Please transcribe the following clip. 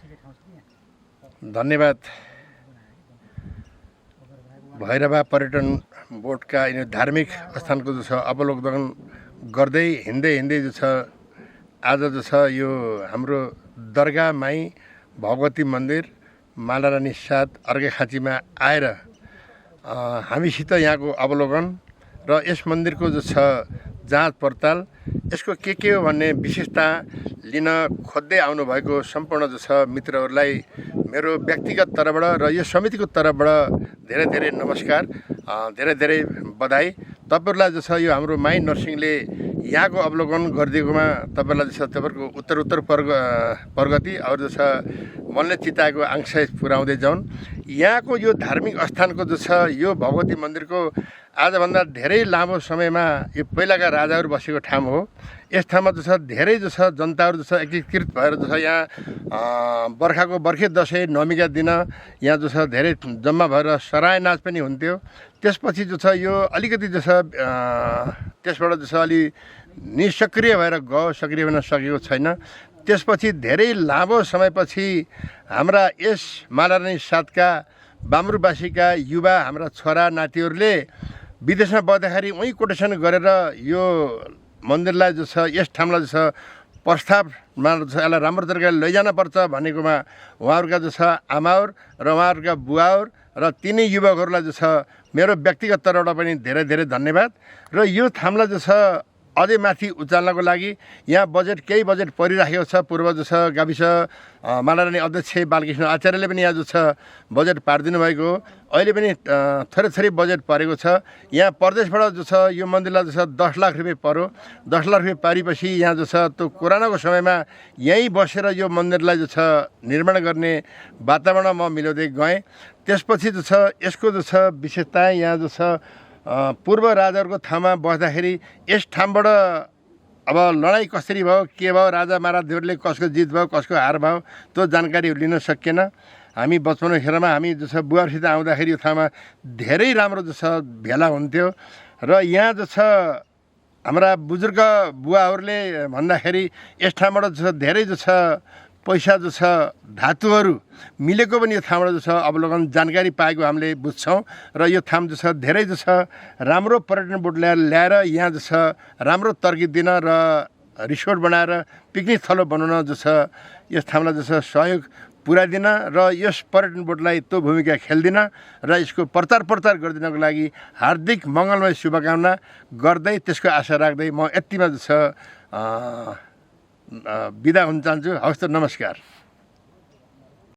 धन्यवाद। भैरवा पर्यटन बोर्डका यिनी धार्मिक स्थानको जो छ अवलोकन गर्दै हिँड्दै जो छ आज जो छ यो हाम्रो दरगाह माई भगवती मन्दिर मालारानी साथ अर्घाखाँचीमा आएर हामीसित यहाँको अवलोकन र यस मन्दिरको जो छ जाँच पडताल यसको के हो भन्ने विशेषता लिन खोज्दै आउनुभएको सम्पूर्ण जो छ मित्रहरूलाई मेरो व्यक्तिगत तर्फबाट र यो समितिको तर्फबाट धेरै नमस्कार, धेरै बधाई। तपाईहरुलाई जो छ यो हाम्रो माई नर्सिङले यहाँको अवलोकन गरिदिएकोमा तपाईहरुलाई जो छ तपाईहरुको उत्तर प्रगति और जो छ मनले चिताएको आकांक्षा पुर्याउँदै जाउन्। यहाँको यो धार्मिक स्थानको जो छ यो भगवती मन्दिरको आजभन्दा धेरै लामो समयमा यो पहिलाका राजाहरू बसेको ठाउँ हो। यस ठाउँमा जो छ धेरै जो छ जनताहरू जो छ एकीकृत भएर जो छ यहाँ बर्खे दसैँ नवमीका दिन यहाँ जो छ धेरै जम्मा भएर सराय नाच पनि हुन्थ्यो। त्यसपछि जो छ यो अलिकति जो छ त्यसबाट जो छ अलि निष्क्रिय भएर गयो, सक्रिय हुन सकेको छैन। त्यसपछि धेरै लामो समयपछि हाम्रा यस मालारानी साथका बाम्रुवासीका युवा हाम्रा छोरा नातिहरूले विदेशमा बस्दाखेरि उही कोटेसन गरेर यो मन्दिरलाई जो छ यस ठाउँलाई जो छ प्रस्तावमा जो छ यसलाई राम्रो तरिकाले लैजान पर्छ भनेकोमा उहाँहरूका जो छ आमाहरू र उहाँहरूका बुवाहरू र तिनै युवकहरूलाई जो छ मेरो व्यक्तिगत तर्फबाट पनि धेरै धन्यवाद। र यो ठाउँलाई जो छ अझै माथि उचाल्नको लागि यहाँ केही बजेट परिराखेको छ। पूर्व जो छ गाविस मालारानी अध्यक्ष बालकृष्ण आचार्यले पनि यहाँ जो छ बजेट पारिदिनु भएको हो। अहिले पनि थोरै बजेट परेको छ। यहाँ प्रदेशबाट जो छ यो मन्दिरलाई जो छ 10 लाख रुपियाँ पर्यो। 10 लाख रुपियाँ पारेपछि यहाँ जो छ त्यो कोरोनाको समयमा यहीँ बसेर यो मन्दिरलाई जो छ निर्माण गर्ने वातावरण म मिलाउँदै गएँ। त्यसपछि जो छ यसको जो छ विशेषता यहाँ जो छ पूर्व राजाहरूको ठाउँमा बस्दाखेरि यस ठाउँबाट अब लडाइँ कसरी भयो, के भयो, राजा महाराजहरूले कसको जित भयो, कसको हार भयो, त्यो जानकारी लिन सकिएन। हामी बचपनको खेरमा हामी जो छ बुवाहरूसित आउँदाखेरि यो ठाउँमा धेरै राम्रो जो छ भेला हुन्थ्यो। र यहाँ जो छ हाम्रा बुजुर्ग बुवाहरूले भन्दाखेरि यस ठाउँबाट जो छ धेरै जो छ पैसा जो छ धातुहरू मिलेको पनि यो ठाउँबाट जो छ अवलोकन जानकारी पाएको हामीले बुझ्छौँ। र यो ठाउँ जो छ धेरै जो छ राम्रो पर्यटन बोर्ड ल्याएर यहाँ जो छ राम्रो तर्किदिन र रिसोर्ट बनाएर पिकनिक थलो बनाउन जो छ यस ठाउँलाई जो छ सहयोग पुर्याइदिन र यस पर्यटन बोर्डलाई त्यो भूमिका खेल्दिन र यसको प्रचार गरिदिनको लागि हार्दिक मङ्गलमय शुभकामना गर्दै त्यसको आशा राख्दै म यतिमा जो छ बिदा हुन चाहन्छु। हवस् त, नमस्कार।